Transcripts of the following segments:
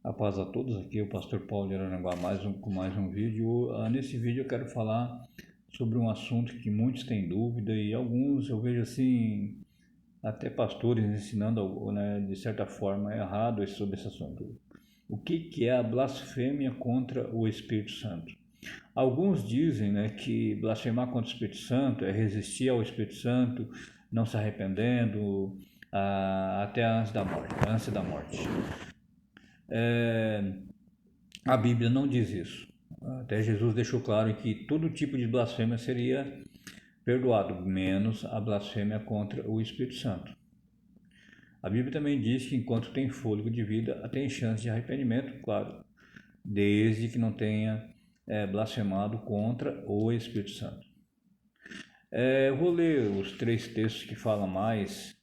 A paz a todos, aqui é o Pastor Paulo de Araranguá com mais um vídeo. Nesse vídeo eu quero falar sobre um assunto que muitos têm dúvida e alguns eu vejo assim, até pastores ensinando, né, de certa forma errado sobre esse assunto. O que é a blasfêmia contra o Espírito Santo? Alguns dizem, né, que blasfemar contra o Espírito Santo é resistir ao Espírito Santo, não se arrependendo, até a ânsia da morte. A Bíblia não diz isso. Até Jesus deixou claro que todo tipo de blasfêmia seria perdoado, menos a blasfêmia contra o Espírito Santo. A Bíblia também diz que enquanto tem fôlego de vida, tem chance de arrependimento, claro, desde que não tenha blasfemado contra o Espírito Santo. Eu vou ler os 3 textos que falam mais,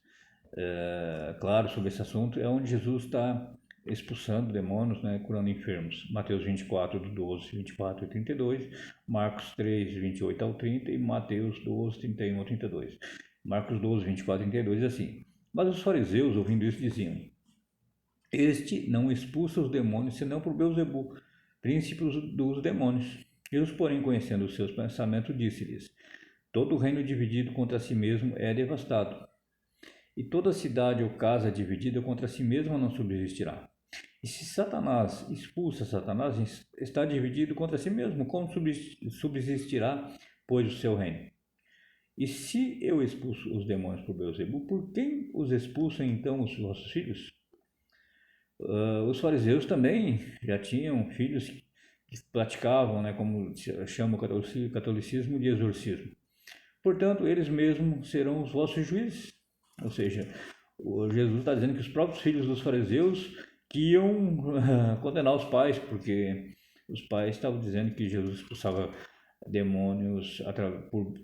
claro, sobre esse assunto. É onde Jesus está expulsando demônios, né, curando enfermos. Mateus 24, do 12, 24 e 32, Marcos 3, 28 ao 30 e Mateus 12, 31 ao 32. Marcos 12, 24 e 32 diz assim: Mas os fariseus, ouvindo isso, diziam: Este não expulsa os demônios, senão por Beelzebul, príncipe dos demônios. Jesus, porém, conhecendo os seus pensamentos, disse-lhes: Todo reino dividido contra si mesmo é devastado, e toda cidade ou casa dividida contra si mesma não subsistirá. E se Satanás expulsa Satanás, está dividido contra si mesmo, como subsistirá, pois, o seu reino? E se eu expulso os demônios por Beelzebul, por quem os expulsam então os vossos filhos? Os fariseus também já tinham filhos que praticavam, né, como chama o catolicismo, de exorcismo. Portanto, eles mesmos serão os vossos juízes. Ou seja, Jesus está dizendo que os próprios filhos dos fariseus que iam condenar os pais, porque os pais estavam dizendo que Jesus expulsava demônios,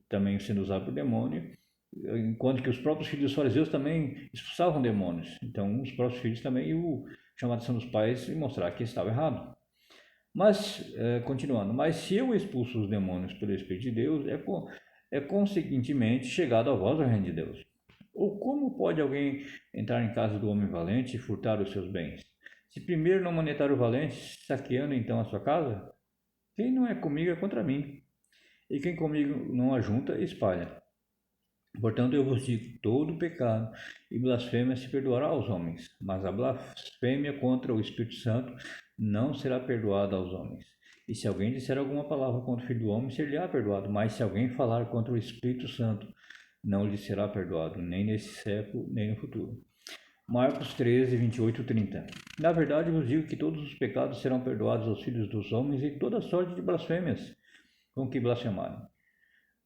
também sendo usado por demônio, enquanto que os próprios filhos dos fariseus também expulsavam demônios. Então, os próprios filhos também iam chamar a atenção dos pais e mostrar que estava errado. Mas, continuando, mas se eu expulso os demônios pelo Espírito de Deus, consequentemente chegado a vós o reino de Deus. Ou como pode alguém entrar em casa do homem valente e furtar os seus bens? Se primeiro não monetar o valente, saqueando então a sua casa? Quem não é comigo é contra mim, e quem comigo não ajunta, espalha. Portanto, eu vos digo, todo pecado e blasfêmia se perdoará aos homens, mas a blasfêmia contra o Espírito Santo não será perdoada aos homens. E se alguém disser alguma palavra contra o Filho do Homem, ser-lhe-á perdoado. Mas se alguém falar contra o Espírito Santo, não lhe será perdoado, nem nesse século, nem no futuro. Marcos 13, 28 e 30. Na verdade, vos digo que todos os pecados serão perdoados aos filhos dos homens e toda sorte de blasfêmias com que blasfemarem.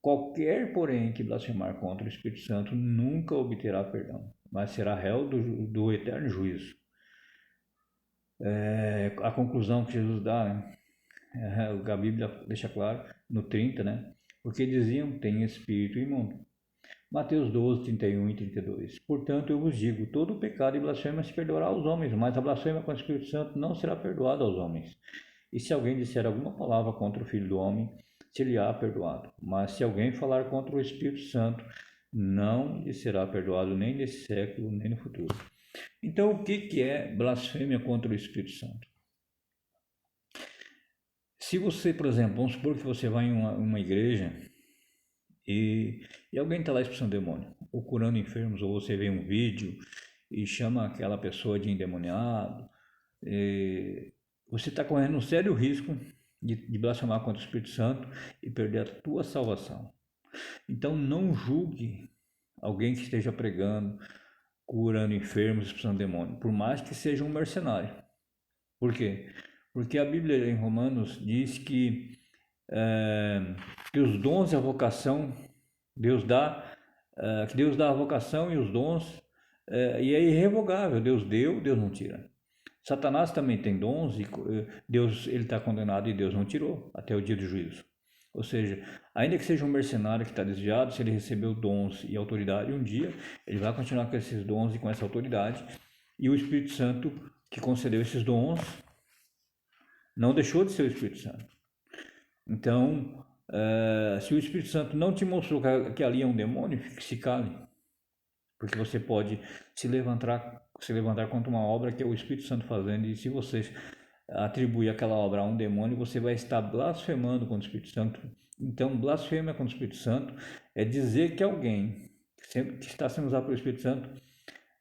Qualquer, porém, que blasfemar contra o Espírito Santo nunca obterá perdão, mas será réu do eterno juízo. A conclusão que Jesus dá, né? A Bíblia deixa claro, no 30, né? Porque diziam, tem espírito imundo. Mateus 12, 31 e 32. Portanto, eu vos digo, todo pecado e blasfêmia se perdoará aos homens, mas a blasfêmia contra o Espírito Santo não será perdoada aos homens. E se alguém disser alguma palavra contra o Filho do Homem, se-lhe-á perdoado. Mas se alguém falar contra o Espírito Santo, não lhe será perdoado nem nesse século, nem no futuro. Então, o que é blasfêmia contra o Espírito Santo? Se você, por exemplo, vamos supor que você vai em uma igreja e alguém está lá expulsando demônio, ou curando enfermos, ou você vê um vídeo e chama aquela pessoa de endemoniado, você está correndo um sério risco de blasfemar contra o Espírito Santo e perder a tua salvação. Então não julgue alguém que esteja pregando, curando enfermos, expulsando demônio, por mais que seja um mercenário. Por quê? Porque a Bíblia em Romanos diz que os dons e a vocação Deus dá, que Deus dá a vocação e os dons, e é irrevogável. Deus deu, Deus não tira. Satanás também tem dons e Deus, ele está condenado e Deus não tirou até o dia do juízo. Ou seja, ainda que seja um mercenário que está desviado, se ele recebeu dons e autoridade, um dia ele vai continuar com esses dons e com essa autoridade, e o Espírito Santo que concedeu esses dons não deixou de ser o Espírito Santo. Então, se o Espírito Santo não te mostrou que ali é um demônio, se cale. porque você pode se levantar contra uma obra que é o Espírito Santo fazendo, e se você atribuir aquela obra a um demônio, você vai estar blasfemando contra o Espírito Santo. Então, blasfêmia contra o Espírito Santo é dizer que alguém que está sendo usado pelo Espírito Santo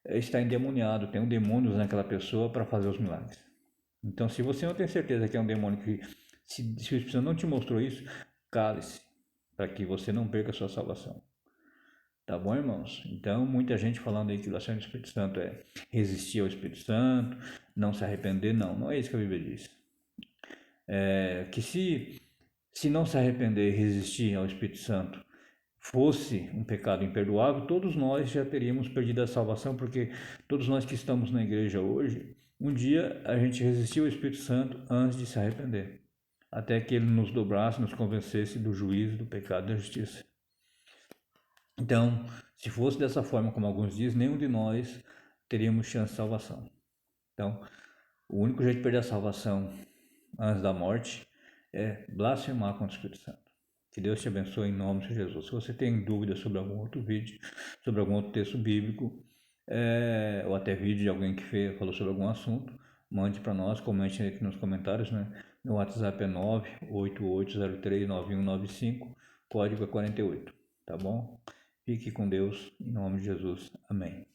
está endemoniado, tem um demônio naquela pessoa para fazer os milagres. Então, se você não tem certeza que é um demônio, se o Espírito Santo não te mostrou isso, cale-se, para que você não perca a sua salvação. Tá bom, irmãos? Então, muita gente falando aí que o do Espírito Santo é resistir ao Espírito Santo, não se arrepender. Não, não é isso que a Bíblia diz. Que se não se arrepender e resistir ao Espírito Santo fosse um pecado imperdoável, todos nós já teríamos perdido a salvação, porque todos nós que estamos na igreja hoje, um dia a gente resistiu ao Espírito Santo antes de se arrepender, até que ele nos dobrasse, nos convencesse do juízo, do pecado e da justiça. Então, se fosse dessa forma, como alguns dizem, nenhum de nós teríamos chance de salvação. Então, o único jeito de perder a salvação antes da morte é blasfemar contra o Espírito Santo. Que Deus te abençoe em nome de Jesus. Se você tem dúvidas sobre algum outro vídeo, sobre algum outro texto bíblico, ou até vídeo de alguém que falou sobre algum assunto, mande para nós, comente aqui nos comentários, né? Meu WhatsApp é 988039195, código é 48, tá bom? Fique com Deus, em nome de Jesus. Amém.